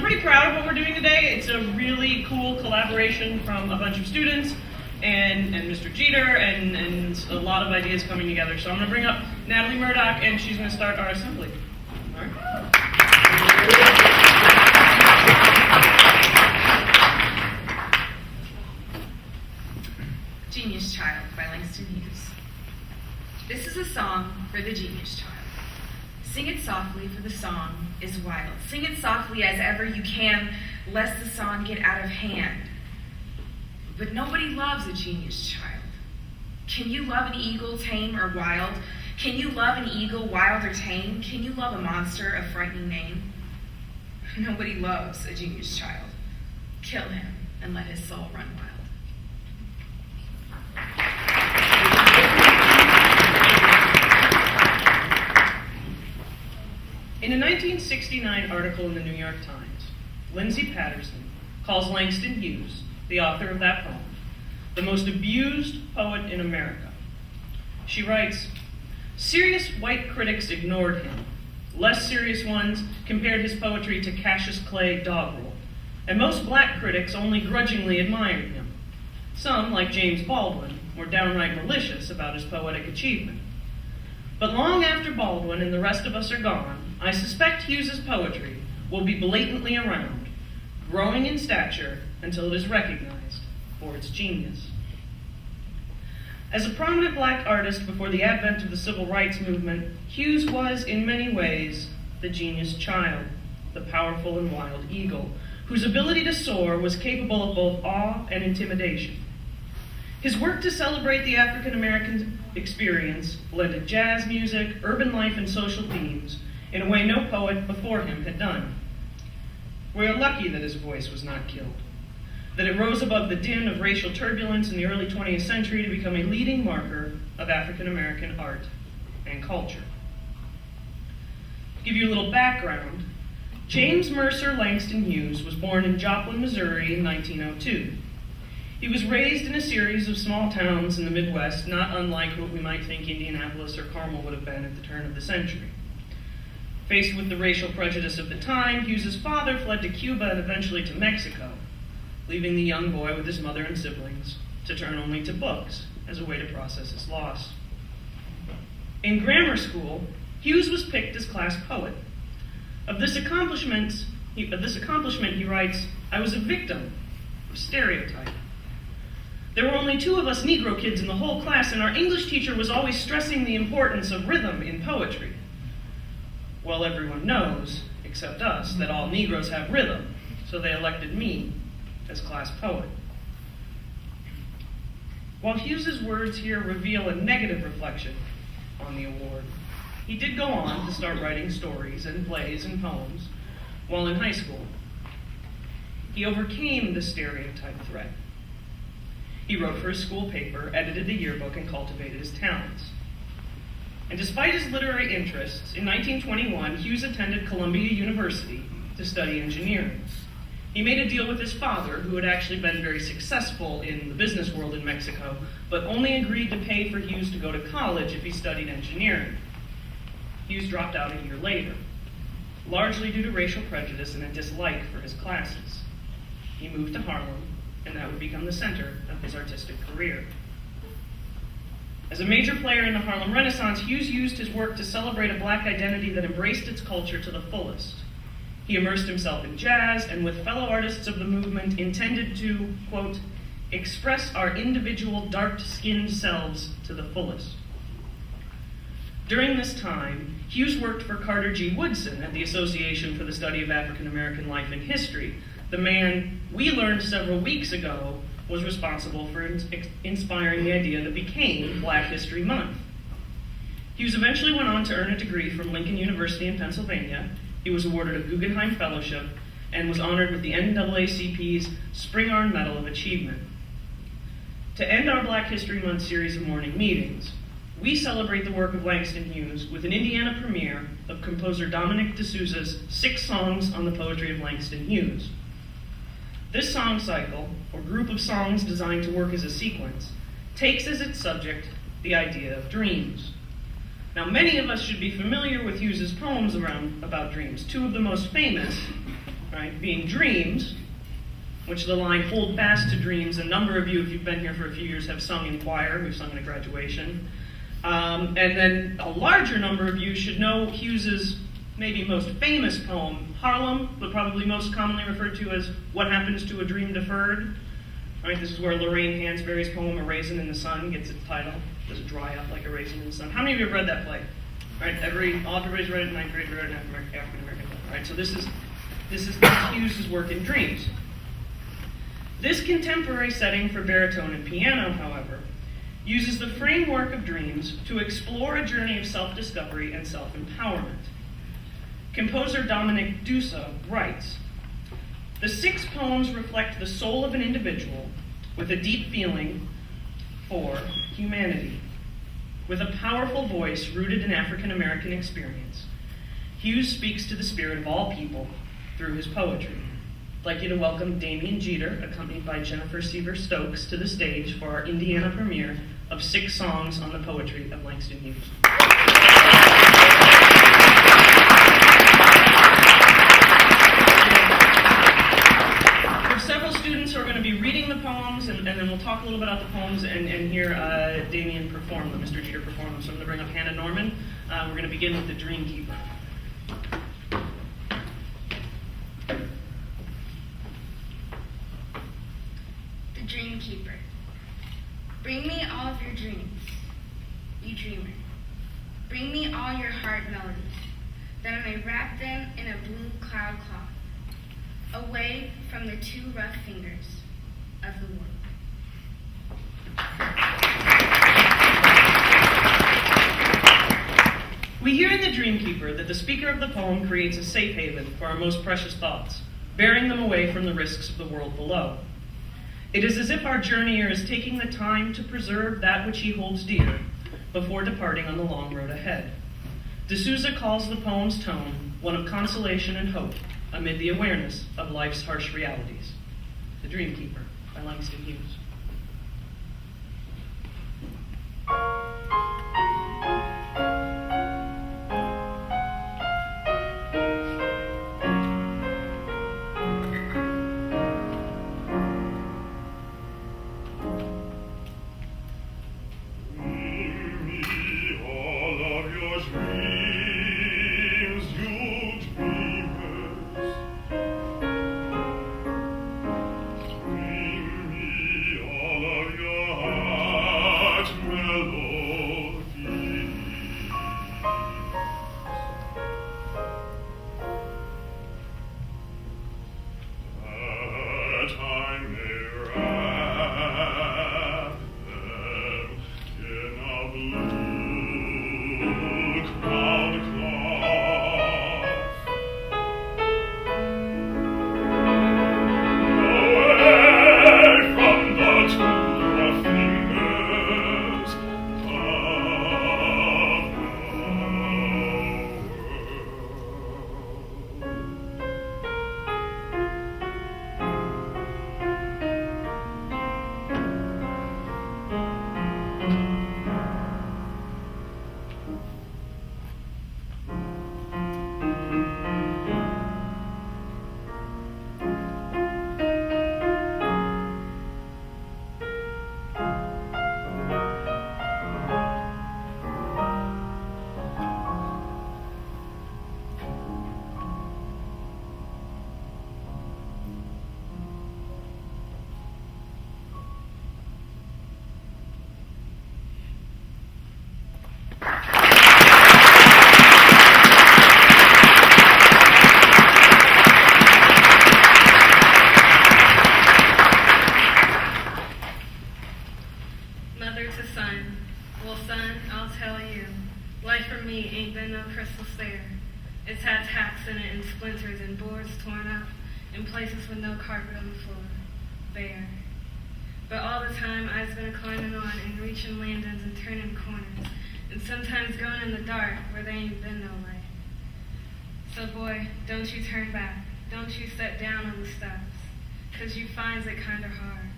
pretty proud of what we're doing today. It's a really cool collaboration from a bunch of students and Mr. Jeter and a lot of ideas coming together. So I'm going to bring up Natalie Murdoch, and she's going to start our assembly. All right. Genius Child by Langston Hughes. This is a song for the genius child. Sing it softly, for the song is wild. Sing it softly as ever you can, lest the song get out of hand. But nobody loves a genius child. Can you love an eagle, tame or wild? Can you love an eagle, wild or tame? Can you love a monster of frightening name? Nobody loves a genius child. Kill him and let his soul run wild. In a 1969 article in the New York Times, Lindsay Patterson calls Langston Hughes, the author of that poem, the most abused poet in America. She writes, "Serious white critics ignored him. Less serious ones compared his poetry to Cassius Clay doggerel, and most black critics only grudgingly admired him. Some, like James Baldwin, were downright malicious about his poetic achievement. But long after Baldwin and the rest of us are gone, I suspect Hughes's poetry will be blatantly around, growing in stature until it is recognized for its genius." As a prominent black artist before the advent of the civil rights movement, Hughes was, in many ways, the genius child, the powerful and wild eagle, whose ability to soar was capable of both awe and intimidation. His work to celebrate the African American experience blended jazz music, urban life, and social themes in a way no poet before him had done. We are lucky that his voice was not killed, that it rose above the din of racial turbulence in the early 20th century to become a leading marker of African American art and culture. To give you a little background, James Mercer Langston Hughes was born in Joplin, Missouri in 1902. He was raised in a series of small towns in the Midwest, not unlike what we might think Indianapolis or Carmel would have been at the turn of the century. Faced with the racial prejudice of the time, Hughes's father fled to Cuba and eventually to Mexico, leaving the young boy with his mother and siblings to turn only to books as a way to process his loss. In grammar school, Hughes was picked as class poet. Of this accomplishment, he writes, "I was a victim of stereotype. There were only 2 of us Negro kids in the whole class, and our English teacher was always stressing the importance of rhythm in poetry. Well, everyone knows, except us, that all Negroes have rhythm, so they elected me as class poet." While Hughes's words here reveal a negative reflection on the award, he did go on to start writing stories and plays and poems while in high school. He overcame the stereotype threat. He wrote for his school paper, edited the yearbook, and cultivated his talents. And despite his literary interests, in 1921, Hughes attended Columbia University to study engineering. He made a deal with his father, who had actually been very successful in the business world in Mexico, but only agreed to pay for Hughes to go to college if he studied engineering. Hughes dropped out a year later, largely due to racial prejudice and a dislike for his classes. He moved to Harlem, and that would become the center of his artistic career. As a major player in the Harlem Renaissance, Hughes used his work to celebrate a black identity that embraced its culture to the fullest. He immersed himself in jazz, and with fellow artists of the movement, intended to, quote, "express our individual dark-skinned selves to the fullest." During this time, Hughes worked for Carter G. Woodson at the Association for the Study of African American Life and History. The man we learned several weeks ago was responsible for inspiring the idea that became Black History Month. Hughes eventually went on to earn a degree from Lincoln University in Pennsylvania. He was awarded a Guggenheim Fellowship and was honored with the NAACP's Spingarn Medal of Achievement. To end our Black History Month series of morning meetings, we celebrate the work of Langston Hughes with an Indiana premiere of composer Dominic D'Souza's 6 songs on the poetry of Langston Hughes. This song cycle, or group of songs designed to work as a sequence, takes as its subject the idea of dreams. Now, many of us should be familiar with Hughes's poems about dreams. 2 of the most famous right, being dreams, which the line "hold fast to dreams," a number of you, if you've been here for a few years, have sung in choir. We've sung at graduation. And then a larger number of you should know Hughes's maybe most famous poem, Harlem, but probably most commonly referred to as "What Happens to a Dream Deferred." Right, this is where Lorraine Hansberry's poem "A Raisin in the Sun" gets its title. Does it dry up like a raisin in the sun? How many of you have read that play? Right, everybody's read it in ninth grade, read it in African American play. Right, so this is Hughes's work in dreams. This contemporary setting for baritone and piano, however, uses the framework of dreams to explore a journey of self-discovery and self-empowerment. Composer Dominic Dusa writes, "The 6 poems reflect the soul of an individual with a deep feeling for humanity. With a powerful voice rooted in African American experience, Hughes speaks to the spirit of all people through his poetry." I'd like you to welcome Damian Jeter, accompanied by Jennifer Seaver Stokes, to the stage for our Indiana premiere of 6 songs on the poetry of Langston Hughes. There's several students who are going to be reading the poems, and then we'll talk a little bit about the poems and hear Damian perform them, Mr. Jeter perform them. So I'm going to bring up Hannah Norman. We're going to begin with The Dream Keeper. Dream Keeper. Bring me all of your dreams, you dreamer. Bring me all your heart melodies, that I may wrap them in a blue cloud cloth, away from the too rough fingers of the world. We hear in The Dream Keeper that the speaker of the poem creates a safe haven for our most precious thoughts, bearing them away from the risks of the world below. It is as if our journeyer is taking the time to preserve that which he holds dear before departing on the long road ahead. D'Souza calls the poem's tone one of consolation and hope amid the awareness of life's harsh realities. The Dream Keeper by Langston Hughes. It's had tacks in it and splinters and boards torn up in places with no carpet on the floor, bare. But all the time I've been climbing on and reaching landings and turning corners, and sometimes going in the dark where there ain't been no light. So boy, don't you turn back, don't you step down on the steps, 'cause you finds it kinda hard.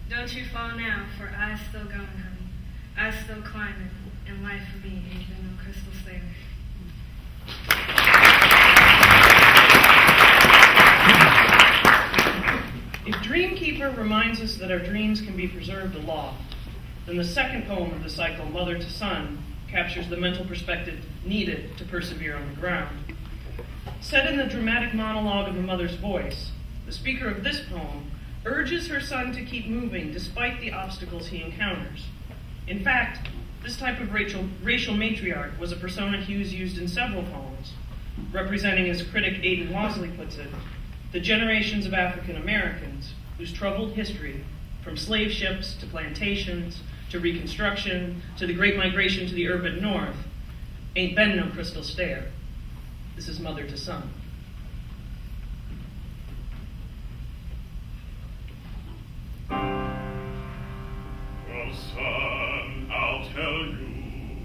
Don't you fall now, for I's still going, honey. I's still climbing, and life for me ain't been no crystal stair. keeper reminds us that our dreams can be preserved aloft, then the second poem of the cycle, Mother to Son, captures the mental perspective needed to persevere on the ground. Set in the dramatic monologue of a mother's voice, the speaker of this poem urges her son to keep moving despite the obstacles he encounters. In fact, this type of racial matriarch was a persona Hughes used in several poems, representing, as critic Aidan Wasley puts it, the generations of African Americans whose troubled history, from slave ships to plantations to Reconstruction to the Great Migration to the urban North, ain't been no crystal stair. This is Mother to Son. Well, son, I'll tell you,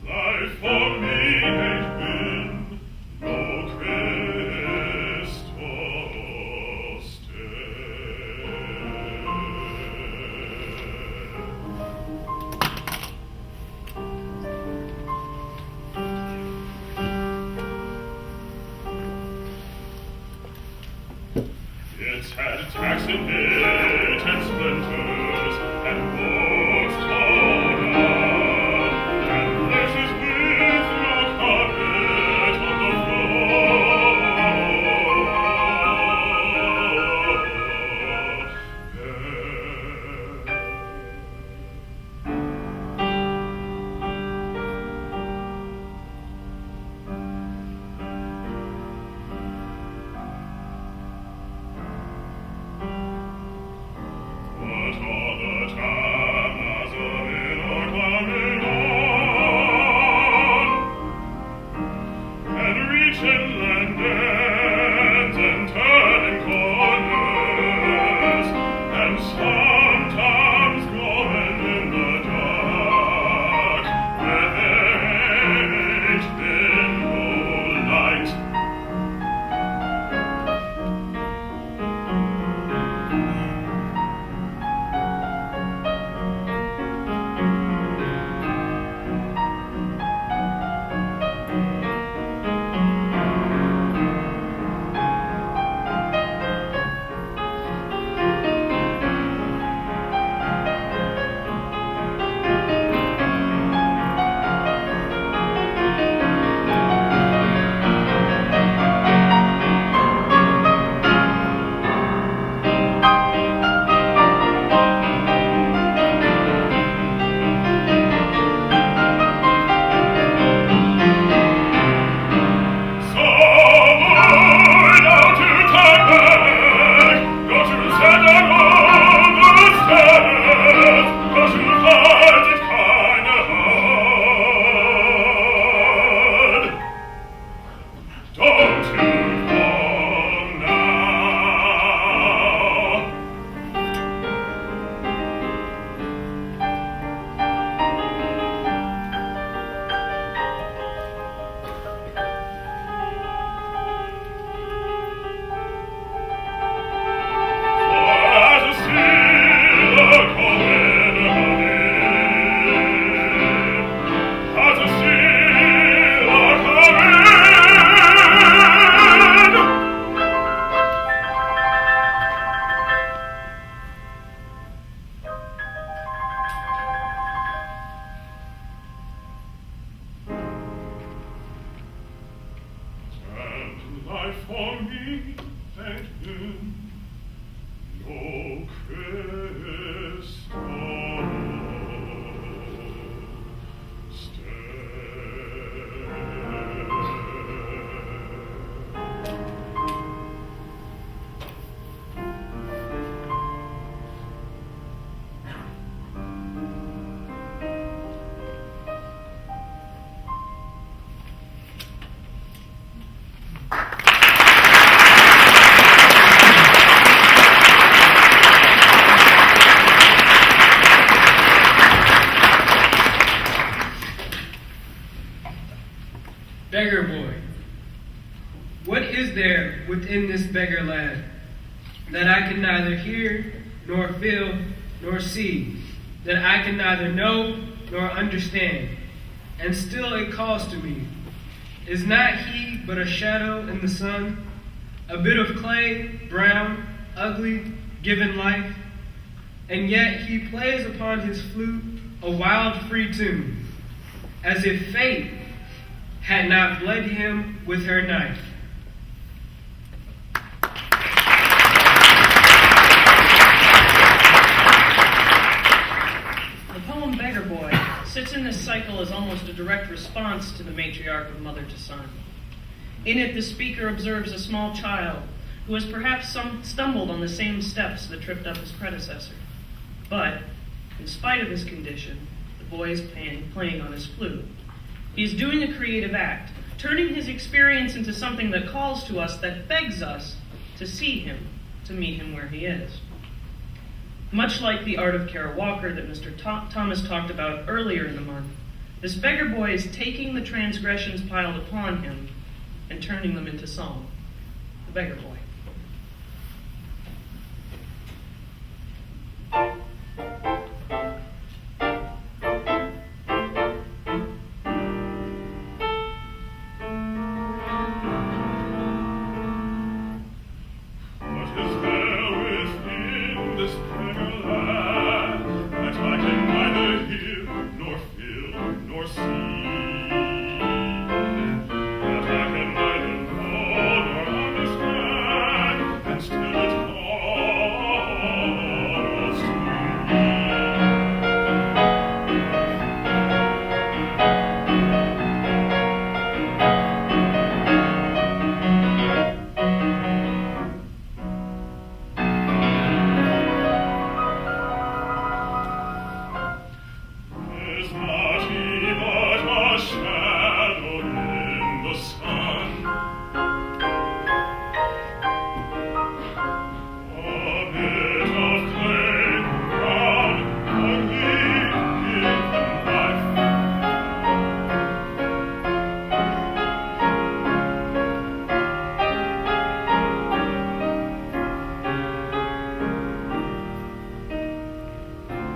life for me ain't been no crystal stair. It's had attacks in it and splinters and boards torn up, and places with no carpet on the What all the time as a winter climbing on, and reaching land ends and turning corners, and sometimes going in the dark, where there ain't been no light. And life for me ain't been no crystal Beggar boy, what is there within this beggar lad that I can neither hear, nor feel, nor see, that I can neither know nor understand, and still it calls to me? Is not he but a shadow in the sun, a bit of clay, brown, ugly, given life, and yet he plays upon his flute a wild, free tune, as if fate had not bled him with her knife. The poem Beggar Boy sits in this cycle as almost a direct response to the matriarch of mother to son. In it, the speaker observes a small child who has perhaps stumbled on the same steps that tripped up his predecessor. But, in spite of his condition, the boy is playing on his flute. He is doing a creative act, turning his experience into something that calls to us, that begs us to see him, to meet him where he is. Much like the art of Kara Walker that Mr. Thomas talked about earlier in the month, this beggar boy is taking the transgressions piled upon him and turning them into song. The Beggar Boy. What is there within this beggar land that I can neither hear, nor feel, nor see? That I can neither know nor understand, and still it calls to me. Is not he but a shadow in the sun? A bit of clay, brown, ugly, given life.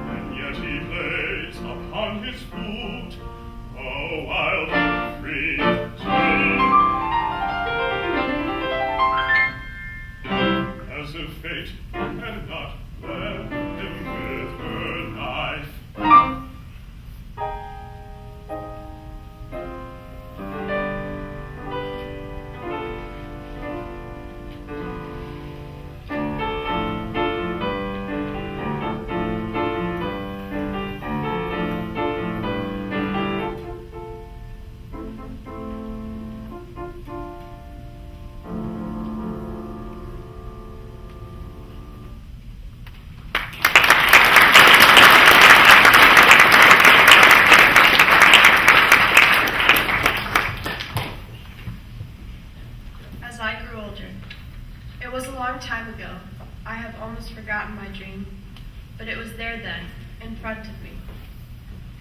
And yet he plays upon his flute a wild, free tune, as if fate had not left him with her knife. As I grew older, it was a long time ago. I have almost forgotten my dream, but it was there then, in front of me.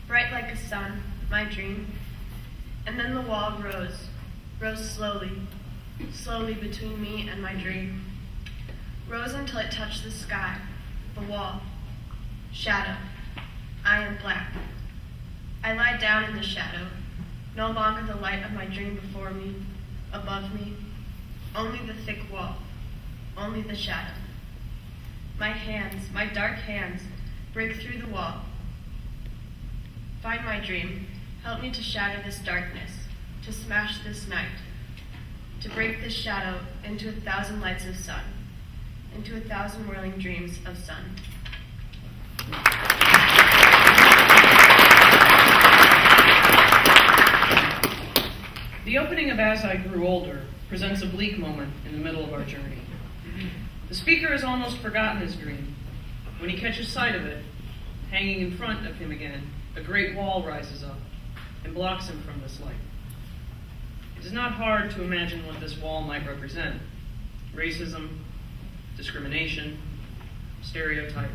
Bright like a sun, my dream. And then the wall rose slowly, slowly between me and my dream. Rose until it touched the sky, the wall. Shadow. I am black. I lie down in the shadow, no longer the light of my dream before me, above me, only the thick wall, only the shadow. My hands, my dark hands, break through the wall. Find my dream, help me to shatter this darkness, to smash this night, to break this shadow into 1,000 lights of sun, into 1,000 whirling dreams of sun. The opening of As I Grew Older presents a bleak moment in the middle of our journey. The speaker has almost forgotten his dream. When he catches sight of it, hanging in front of him again, a great wall rises up and blocks him from this light. It is not hard to imagine what this wall might represent: racism, discrimination, stereotype.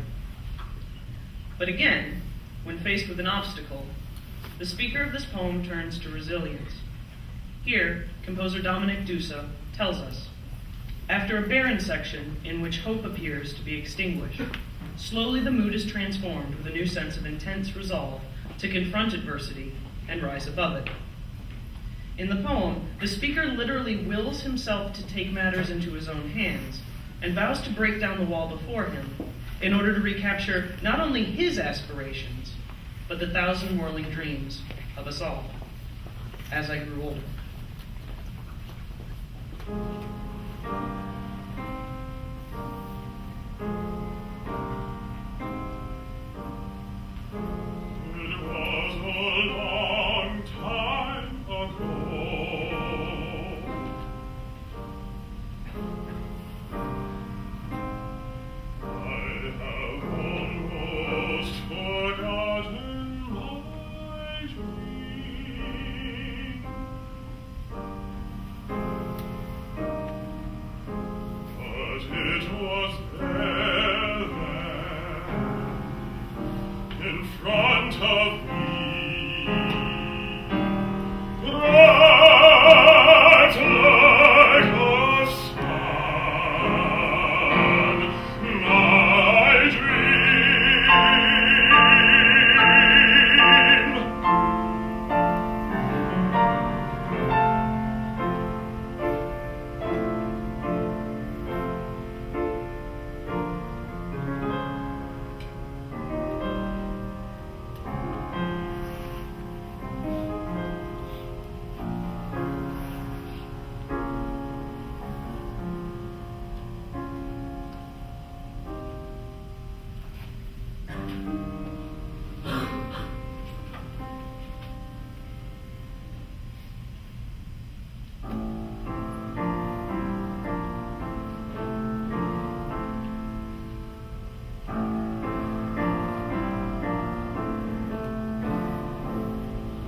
But again, when faced with an obstacle, the speaker of this poem turns to resilience. Here, composer Dominic Dusa tells us, after a barren section in which hope appears to be extinguished, slowly the mood is transformed with a new sense of intense resolve to confront adversity and rise above it. In the poem, the speaker literally wills himself to take matters into his own hands, and vows to break down the wall before him in order to recapture not only his aspirations, but the thousand whirling dreams of us all. As I grew older. It was a long time ago. I have almost forgotten my dream. But it was there then, in front of me, bright like a sun, my dream.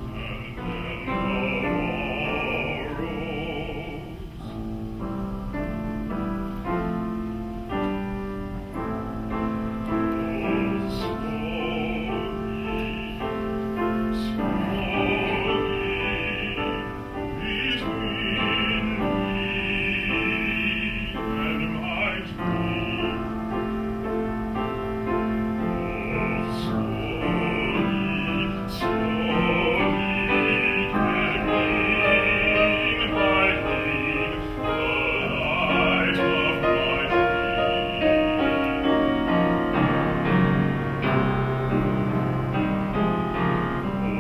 And then the war rose.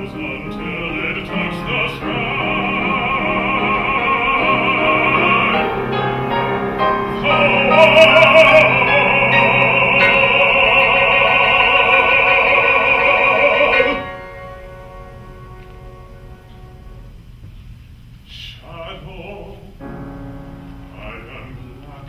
Until it touched the sky. Shadow, I am black.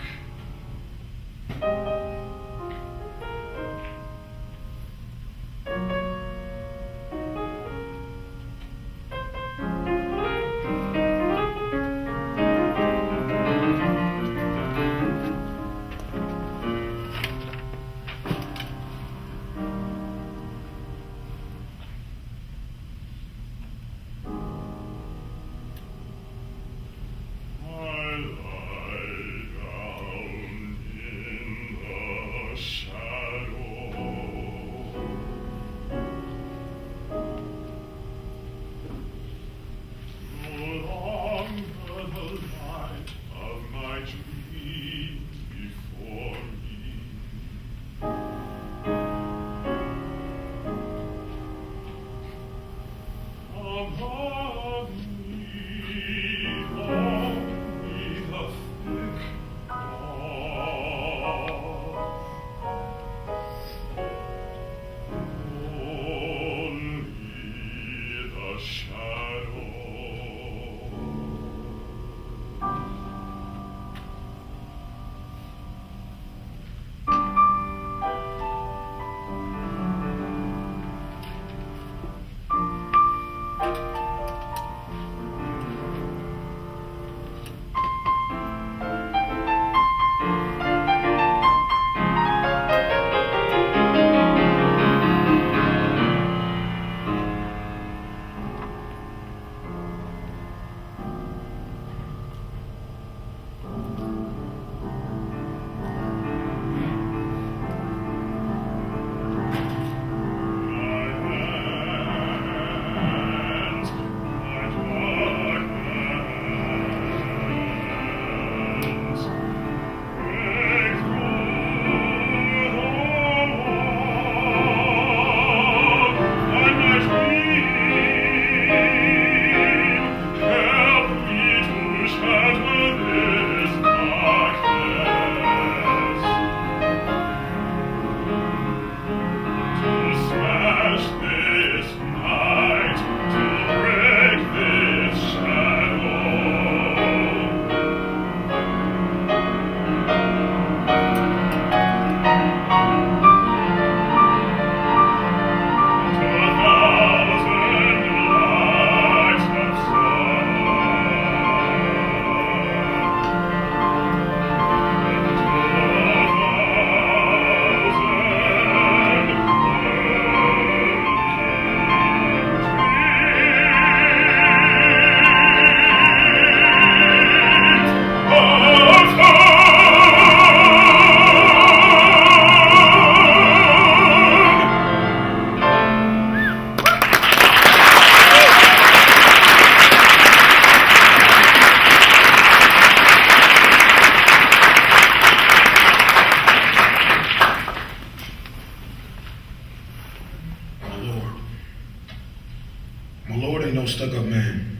stuck-up man.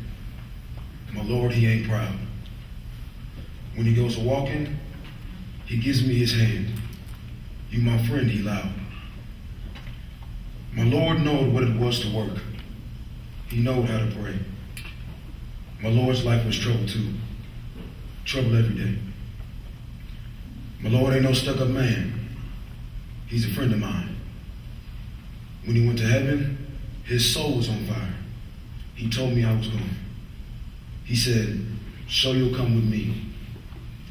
My Lord, he ain't proud. When he goes a walking, he gives me his hand. You my friend, he loud. My Lord knowed what it was to work. He knowed how to pray. My Lord's life was trouble too. Trouble every day. My Lord ain't no stuck-up man. He's a friend of mine. When he went to heaven, his soul was on fire. He told me I was going. He said, so you'll come with me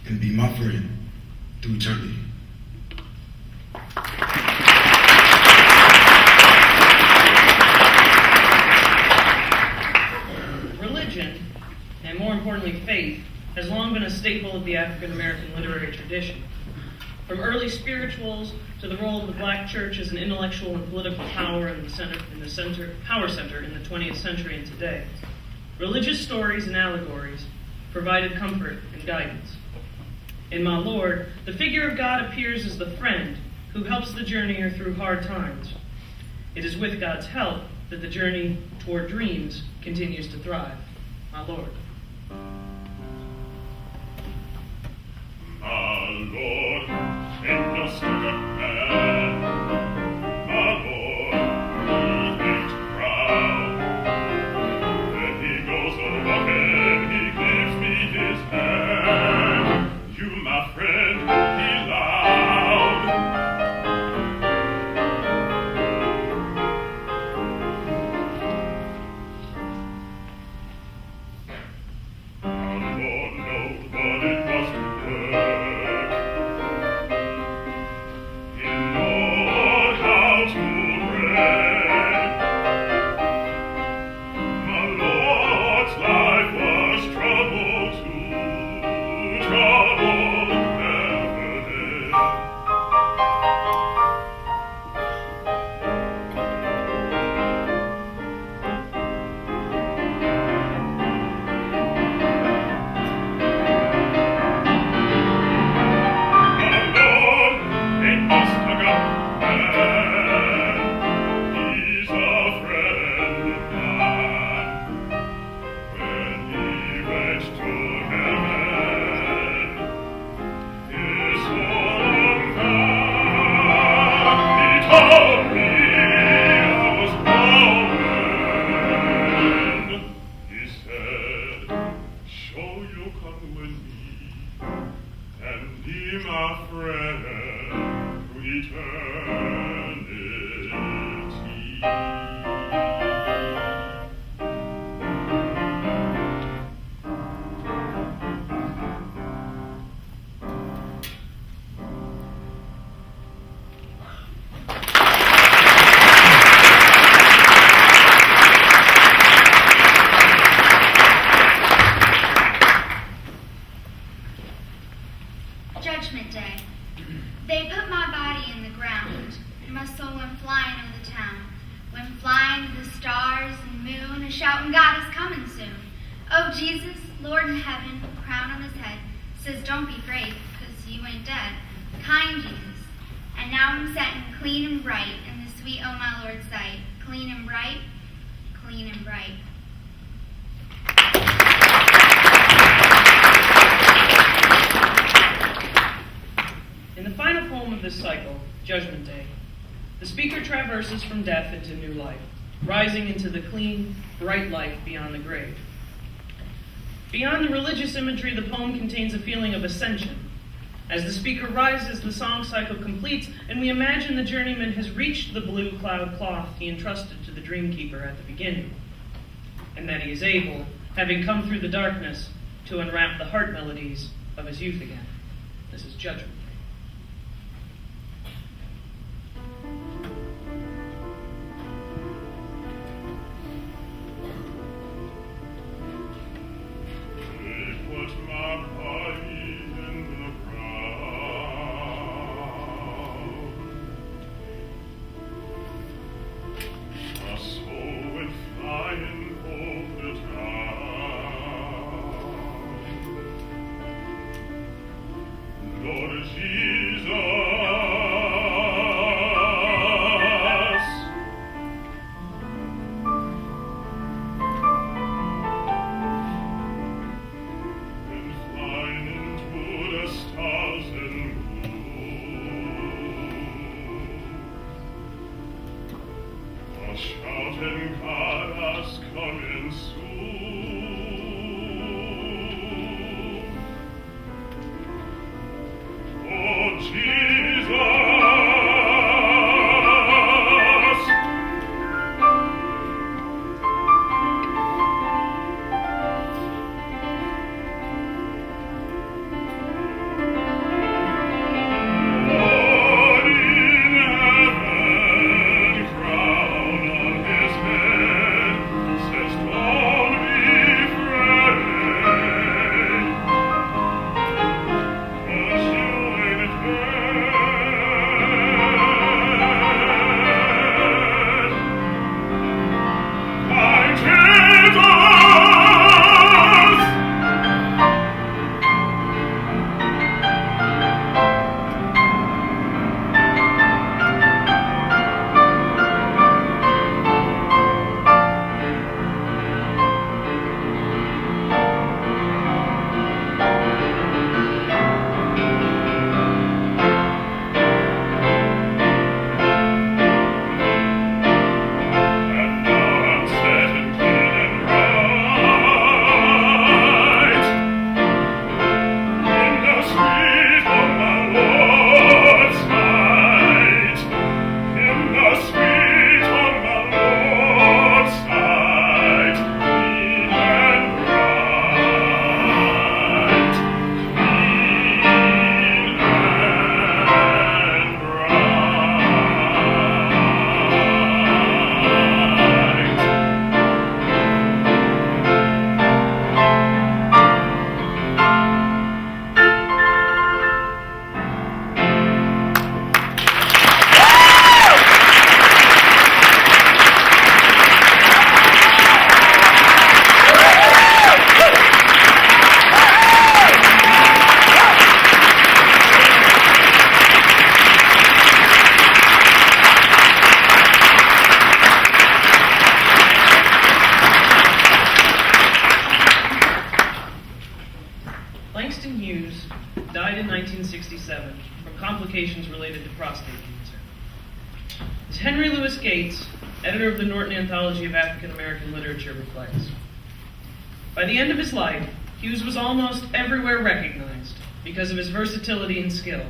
and be my friend through eternity. Religion, and more importantly faith, has long been a staple of the African American literary tradition. From early spirituals to the role of the black church as an intellectual and political power power center in the 20th century and today, religious stories and allegories provided comfort and guidance. In My Lord, the figure of God appears as the friend who helps the journeyer through hard times. It is with God's help that the journey toward dreams continues to thrive. My Lord. My Lord, ain't no stuck-up man. My Lord, he ain't proud. When he goes a-walking, he gives me his hand. You, my friend, he loud. Our Lord knows what it was to work. He knowed how to pray. My Lord's life was trouble too, trouble every day. My Lord ain't no stuck-up man. He's a friend of mine. When he went to heaven, his soul on he told me I was going. He said, "Show you come with me and be my friend through eternity." Judgment Day. They put my body in the ground, and my soul went flying over the town. Went flying to the stars and moon, and shouting, God is coming soon. Oh, Jesus, Lord in heaven, crown on his head, says, don't be afraid, 'cause you ain't dead. Kind Jesus. And now I'm setting clean and bright in the sweet, oh my Lord's sight. Clean and bright, clean and bright. In the final poem of this cycle, Judgment Day, the speaker traverses from death into new life, rising into the clean, bright life beyond the grave. Beyond the religious imagery, the poem contains a feeling of ascension. As the speaker rises, the song cycle completes, and we imagine the journeyman has reached the blue cloud cloth he entrusted to the dreamkeeper at the beginning, and that he is able, having come through the darkness, to unwrap the heart melodies of his youth again. This is Judgment. They put my body in the ground. My soul went flying over the town. Lord Jesus, coming soon. Oh, Jesus. Langston Hughes died in 1967 from complications related to prostate cancer. As Henry Louis Gates, editor of the Norton Anthology of African American Literature, reflects, by the end of his life, Hughes was almost everywhere recognized because of his versatility and skill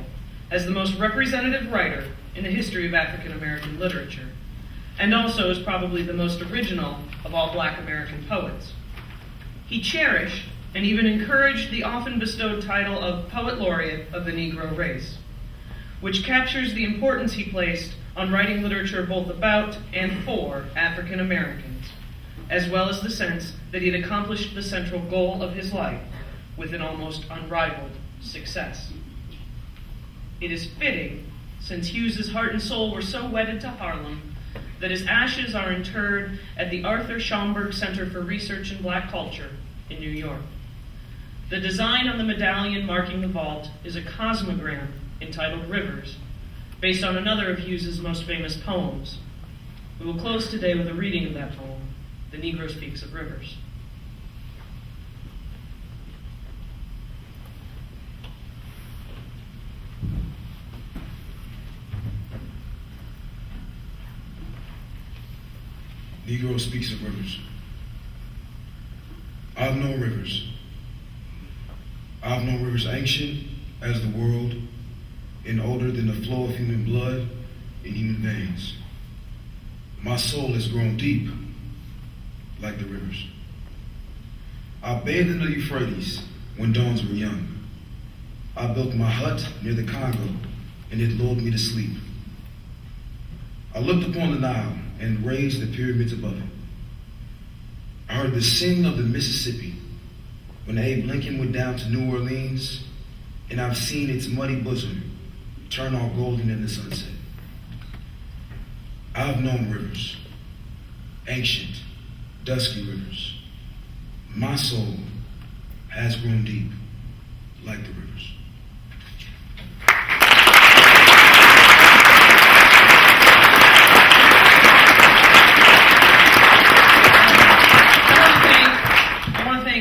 as the most representative writer in the history of African American literature, and also as probably the most original of all Black American poets. He cherished and even encouraged the often bestowed title of Poet Laureate of the Negro race, which captures the importance he placed on writing literature both about and for African Americans, as well as the sense that he had accomplished the central goal of his life with an almost unrivaled success. It is fitting, since Hughes's heart and soul were so wedded to Harlem, that his ashes are interred at the Arthur Schomburg Center for Research in Black Culture in New York. The design on the medallion marking the vault is a cosmogram entitled Rivers, based on another of Hughes's most famous poems. We will close today with a reading of that poem, The Negro Speaks of Rivers. Negro speaks of rivers. I've known rivers. I've known rivers ancient as the world and older than the flow of human blood in human veins. My soul has grown deep like the rivers. I bathed in the Euphrates when dawns were young. I built my hut near the Congo and it lulled me to sleep. I looked upon the Nile and raised the pyramids above it. I heard the sing of the Mississippi when Abe Lincoln went down to New Orleans, and I've seen its muddy bosom turn all golden in the sunset. I've known rivers, ancient, dusky rivers. My soul has grown deep like the rivers.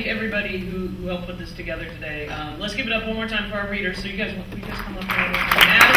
Everybody who helped put this together today. Let's give it up one more time for our readers. So you guys come up here.